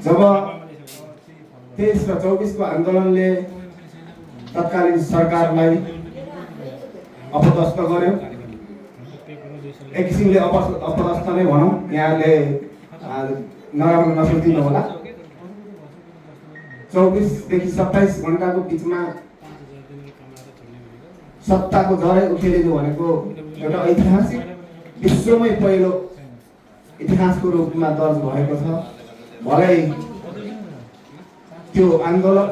जब 23 र 24 को आन्दोलनले तत्कालीन सरकारलाई अपदस्थ गर्यो, एक किसिमले अपदस्थ नै भनौँ, यहाँले नराम्रो नसोचिदिनु होला। 24 देखि 27 घण्टाको बिचमा सत्ताको जरै उखेलिदियो भनेको एउटा ऐतिहासिक विश्वमै पहिलो इतिहासको रूपमा दर्ज भएको छ। भलै त्यो आन्दोलन,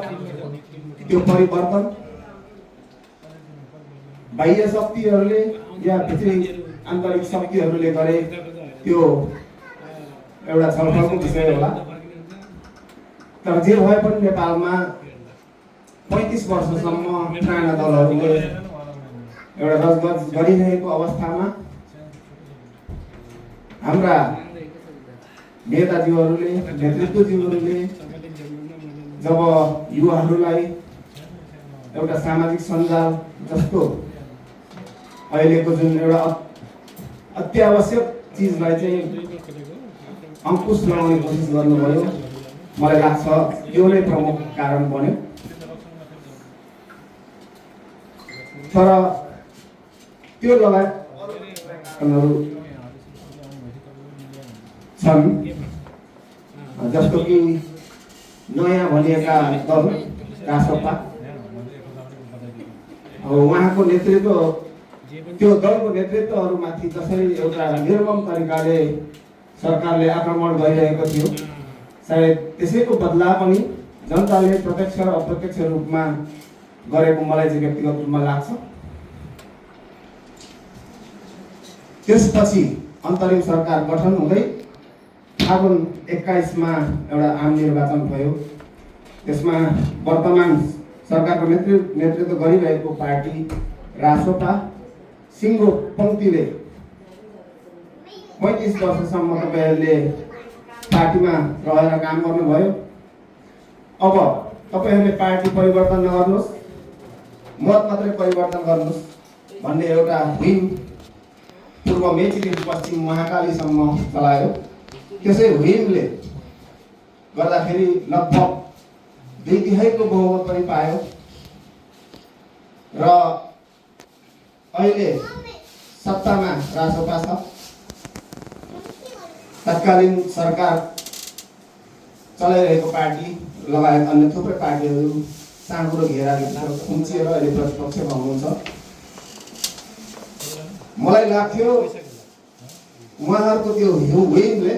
त्यो परिवर्तन बाह्य शक्तिहरूले या भित्री आन्तरिक शक्तिहरूले गरे त्यो एउटा छलफलको विषय होला। तर जे भए पनि नेपालमा 35 वर्षसम्म पुराना दलहरूले एउटा रजगज गरिरहेको अवस्थामा हाम्रा नेताजीहरूले, नेतृत्वजीहरूले जब युवाहरूलाई एउटा सामाजिक सञ्जाल जस्तो अहिलेको जुन एउटा अत्यावश्यक चिजलाई चाहिँ अंकुश लगाउने कोसिस गर्नुभयो, मलाई लाग्छ यो नै प्रमुख कारण बन्यो। तर त्यो लगायत छन्, जस्तो कि नयाँ भनिएका दल रासपा, उहाँको नेतृत्व, त्यो दलको नेतृत्वहरूमाथि जसरी एउटा निर्मम तरिकाले सरकारले आक्रमण गरिरहेको थियो, सायद त्यसैको बदला पनि जनताले प्रत्यक्ष र अप्रत्यक्ष रूपमा गरेको मलाई चाहिँ व्यक्तिगत रूपमा लाग्छ। त्यसपछि अन्तरिम सरकार गठन हुँदै फागुन 21 मा एउटा आम निर्वाचन भयो। त्यसमा वर्तमान सरकारको नेतृत्व गरिरहेको पार्टी रासपा सिङ्गो पङ्क्तिले 35 वर्षसम्म तपाईहरुले पार्टीमा रहेर काम गर्नुभयो। अब तपाईहरुले पार्टी परिवर्तन नगर्नुहोस्, मत मात्रै परिवर्तन गर्नुहोस् भन्ने एउटा हुइम पूर्व मेचीदेखि पश्चिम महाकालीसम्म चलायो। त्यसै हुइमले गर्दाखेरि लगभग 2/3 को बहुमत पनि पायो र अहिले सत्तामा रासपा छ। तत्कालीन सरकार चलाइरहेको पार्टी लगायत अन्य थुप्रै पार्टीहरू साँगुरो घेराभित्र खुम्चिएर अहिले प्रतिपक्षमा हुनुहुन्छ। मलाई लाग्थ्यो उहाँहरूको त्यो हुइमले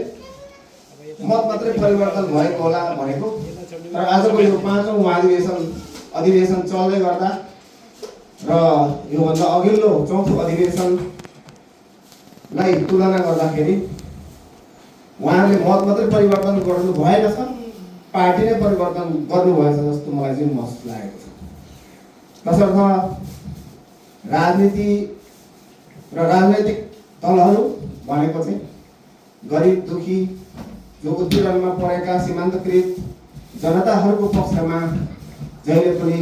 मत मात्रै परिवर्तन भएको होला भनेको, तर आजको यो 5औं अधिवेशन चल्दै गर्दा र योभन्दा अघिल्लो 4थो अधिवेशनलाई तुलना गर्दाखेरि उहाँले मत मात्रै परिवर्तन गर्नु भएन छ, पार्टी नै परिवर्तन गर्नुभएछ जस्तो मलाई चाहिँ महसुस लागेको छ। तसर्थ राजनीति र राजनैतिक दलहरू भनेको चाहिँ गरिब दुखी जो उत्पीडनमा परेका सीमान्तकृत जनताहरूको पक्षमा जहिले पनि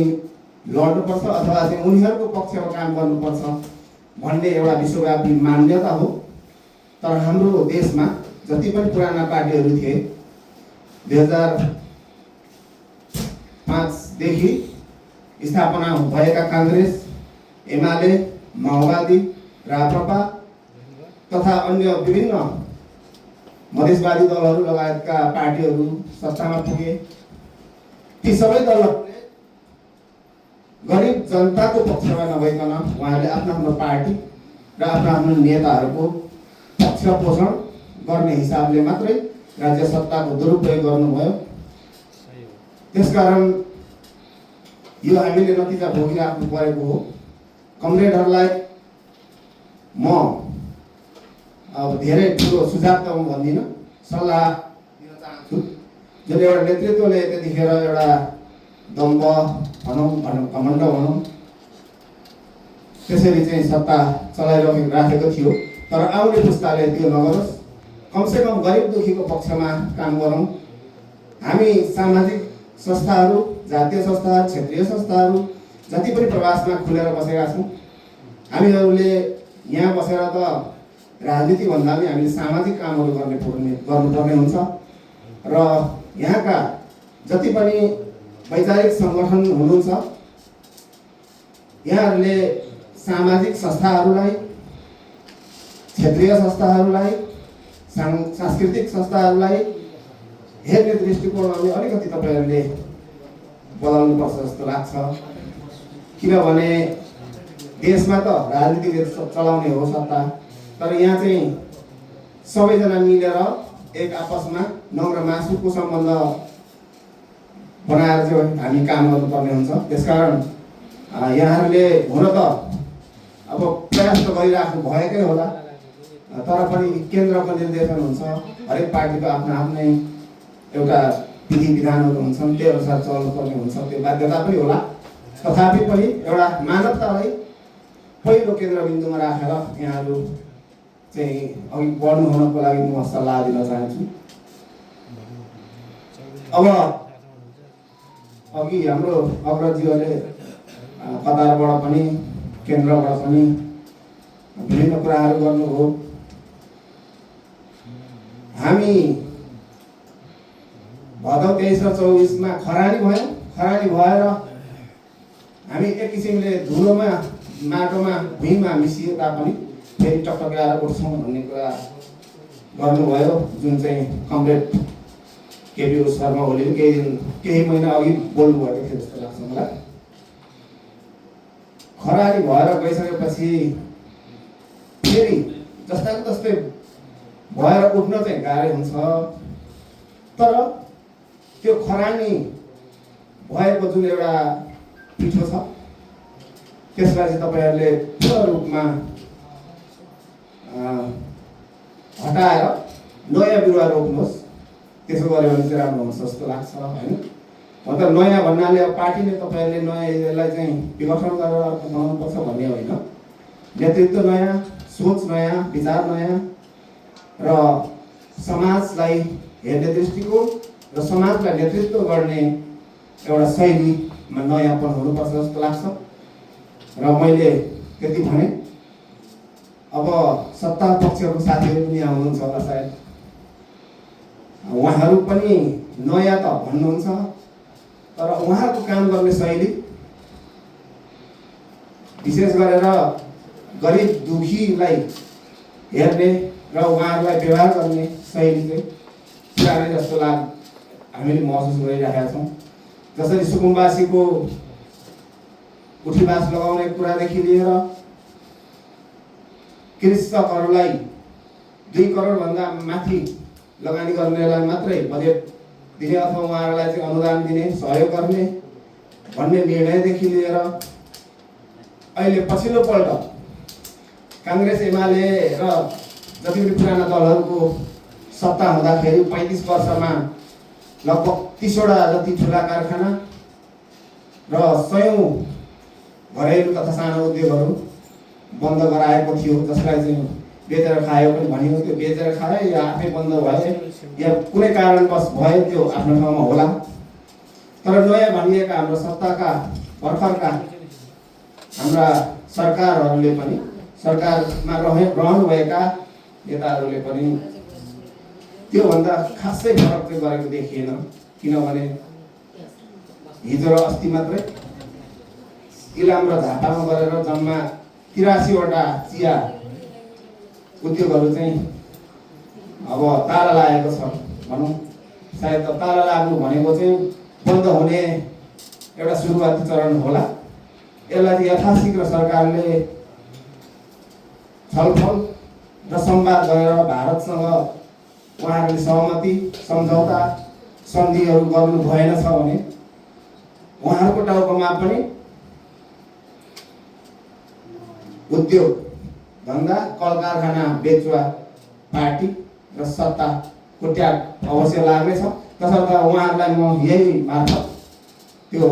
लड्नुपर्छ अथवा चाहिँ उनीहरूको पक्षमा काम गर्नुपर्छ भन्ने एउटा विश्वव्यापी मान्यता हो। तर हाम्रो देशमा जति पनि पुराना पार्टीहरू थिए 2005 देखि स्थापना भएका कांग्रेस, एमाले, माओवादी, राप्रपा तथा अन्य विभिन्न मधेसवादी दलहरू लगायतका पार्टीहरू सत्तामा पुगे। ती सबै दलहरूले गरिब जनताको पक्षमा नभइकन उहाँहरूले आफ्नो पार्टी र आफ्नो नेताहरूको पक्ष पोषण गर्ने हिसाबले मात्रै राज्य सत्ताको दुरुपयोग गर्नुभयो। त्यसकारण यो हामीले नतिजा भोगिराख्नु परेको हो। कमरेडहरूलाई म अब धेरै ठुलो सुझाव त म भन्दिनँ, सल्लाह दिन चाहन्छु। जुन एउटा नेतृत्वले त्यतिखेर एउटा दम्भ भनौँ घमण्ड भनौँ त्यसरी चाहिँ सत्ता चलाइराखेको थियो, तर आउने पुस्ताले त्यो नगरोस्। कमसेकम गरिब दुखीको पक्षमा काम गरौँ। हामी सामाजिक संस्थाहरू, जातीय संस्थाहरू, क्षेत्रीय संस्थाहरू जति पनि प्रवासमा खुलेर बसेका छौँ, हामीहरूले यहाँ बसेर त राजनीति भन्दा पनि हामीले सामाजिक कामहरू गर्नुपर्ने हुन्छ र यहाँका जति पनि वैचारिक सङ्गठन हुनुहुन्छ यहाँहरूले सामाजिक संस्थाहरूलाई, क्षेत्रीय संस्थाहरूलाई, सांस्कृतिक संस्थाहरूलाई हेर्ने दृष्टिकोण अलिकति तपाईँहरूले बदल्नुपर्छ जस्तो लाग्छ। किनभने देशमा त राजनीतिले चलाउने हो सत्ता, तर यहाँ चाहिँ सबैजना मिलेर एक आपसमा नम्र मासुको सम्बन्ध बनाएर चाहिँ हामी काम गर्नुपर्ने हुन्छ। त्यसकारण यहाँहरूले हुन त अब प्रयास त गरिराख्नु भएकै होला, तर पनि केन्द्रको निर्देशन हुन्छ, हरेक पार्टीको आफ्नो आफ्नै एउटा विधि विधानहरू हुन्छन्, त्यो अनुसार चल्नुपर्ने हुन्छ, त्यो बाध्यता पनि होला। तथापि पनि एउटा मानवतालाई पहिलो केन्द्रबिन्दुमा राखेर यहाँहरू चाहिँ अघि बढ्नु हुनको लागि म सल्लाह दिन चाहन्छु। अब अघि हाम्रो अग्रजीहरूले कतारबाट पनि केन्द्रबाट पनि विभिन्न कुराहरू गर्नुभयो। हामी भदौ 23 र 24मा खरानी भयो। खरानी भएर हामी एक किसिमले धुलोमा, माटोमा, भुइँमा मिसिए तापनि फेरि टकटकाएर उठ्छौँ भन्ने कुरा गर्नुभयो, जुन चाहिँ कमरेड केपी शर्मा ओलीले केही महिना अघि बोल्नुभएको थियो जस्तो लाग्छ मलाई। खरानी भएर गइसकेपछि फेरि जस्ताको जस्तै भएर उठ्न चाहिँ गाह्रो हुन्छ, तर त्यो खरानी भएको जुन एउटा पिठो छ त्यसलाई चाहिँ तपाईँहरूले पूर्ण रूपमा हटाएर नयाँ बिरुवा रोप्नुहोस्। त्यसो गऱ्यो भने चाहिँ राम्रो हुन्छ जस्तो लाग्छ होइन। मतलब नयाँ भन्नाले अब पार्टीले तपाईँहरूले नयाँ यसलाई चाहिँ विघटन गरेर अर्को बनाउनुपर्छ भन्ने होइन। नेतृत्व नयाँ, सोच नयाँ, विचार नयाँ र समाजलाई हेर्ने दृष्टिकोण र समाजलाई नेतृत्व गर्ने एउटा शैलीमा नयाँपन हुनुपर्छ जस्तो लाग्छ। र मैले त्यति भने। अब सत्ता पक्षको साथीहरू पनि यहाँ हुनुहुन्छ होला सायद, उहाँहरू पनि नयाँ त भन्नुहुन्छ, तर उहाँको काम गर्ने शैली विशेष गरेर गरिब दुखीलाई हेर्ने र उहाँहरूलाई व्यवहार गर्ने शैली चाहिँ पुरानै जस्तो हामीले महसुस गरिरहेका छौँ। जसरी सुकुम्बासीको उठीबास लगाउने कुरादेखि लिएर कृषकहरूलाई 2 करोडभन्दा माथि लगानी गर्नेलाई मात्रै बजेट दिने अथवा उहाँहरूलाई चाहिँ अनुदान दिने, सहयोग गर्ने भन्ने निर्णयदेखि लिएर अहिले पछिल्लो पल्ट काङ्ग्रेस, एमाले र जति पनि पुराना दलहरूको सत्ता हुँदाखेरि 35 वर्षमा लगभग 30वटा जति ठुला कारखाना र 100औं घरेलु तथा सानो उद्योगहरू बन्द गराएको थियो, जसलाई चाहिँ बेचेर खायो पनि भनियो। त्यो बेचेर खायो या आफै बन्द भयो या कुनै कारणवश भयो, त्यो आफ्नो ठाउँमा होला। तर नयाँ भनिएका हाम्रो सत्ताका भर्खरका हाम्रा सरकारहरूले पनि, सरकारमा रहनुभएका नेताहरूले पनि त्योभन्दा खासै फरक चाहिँ गरेको देखिएन। किनभने हिजो र अस्ति मात्रै इलाम र झापामा गरेर जम्मा 83वटा चिया उद्योगहरू चाहिँ अब ताला लागेको छ भनौँ। सायद ताला लाग्नु भनेको चाहिँ बन्द हुने एउटा सुरुवाती चरण होला। यसलाई यथाशीघ्र सरकारले छलफल र संवाद गरेर भारतसँग उहाँहरूले सहमति, सम्झौता, सन्धिहरू गर्नु भएन छ भने उहाँहरूको टाउकोमा पनि उद्योग धन्दा, कल कारखाना बेचुवा पार्टी र सत्ताको त्याग अवश्य लाग्नेछ। तसर्थ उहाँहरूलाई म यही मार्फत त्यो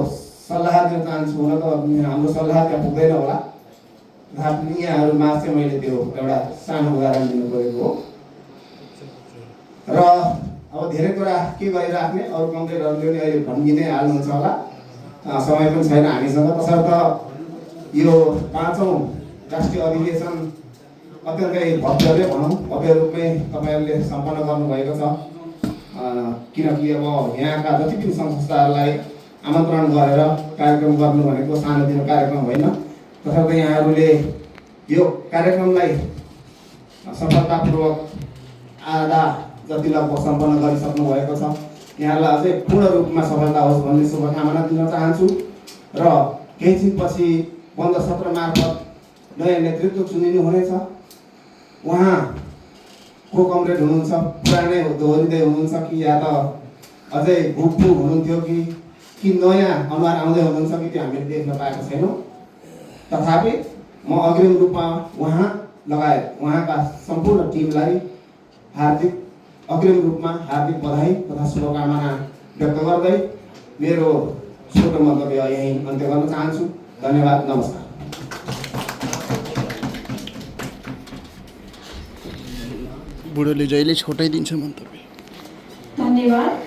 सल्लाह दिन चाहन्छु। हुन त हाम्रो सल्लाह त्यहाँ पुग्दैन होला, तथापि यहाँहरूमा चाहिँ मैले त्यो एउटा सानो उदाहरण दिनु परेको हो। र अब धेरै कुरा के गरिराख्ने, अरू कमरेडहरूले पनि अहिले भनिदिनै हाल्नुहुन्छ होला, समय पनि छैन हामीसँग। तसर्थ यो 5औं राष्ट्रिय अधिवेशन अत्यन्तै भव्यले भनौँ, भव्य रूपमै तपाईँहरूले सम्पन्न गर्नुभएको छ। किनकि अब यहाँका जति पनि सङ्घ संस्थाहरूलाई आमन्त्रण गरेर कार्यक्रम गर्नु भनेको सानोतिनो कार्यक्रम होइन। तसर्थ यहाँहरूले यो कार्यक्रमलाई सफलतापूर्वक आधा जति लगभग सम्पन्न गरिसक्नु भएको छ। यहाँलाई अझै पूर्ण रूपमा सफलता होस् भन्ने शुभकामना दिन चाहन्छु र केही दिनपछि बन्द सत्र मार्फत नयाँ नेतृत्व चुनिनु हुनेछ। उहाँ को कमरेड हुनुहुन्छ, पुरानै दोहोरिँदै हुनुहुन्छ कि या त अझै भुकभुक हुनुहुन्थ्यो कि नयाँ अनुहार आउँदै हुनुहुन्छ कि त्यो हामीले देख्न पाएका छैनौँ। तथापि म अग्रिम रूपमा उहाँ लगायत उहाँका सम्पूर्ण टिमलाई अग्रिम रूपमा हार्दिक बधाई तथा शुभकामना व्यक्त गर्दै मेरो छोटो मन्तव्य यहीँ अन्त्य गर्न चाहन्छु। धन्यवाद, नमस्कार। बुढोले जहिले छोटाइदिन्छ मन्तव्य। धन्यवाद।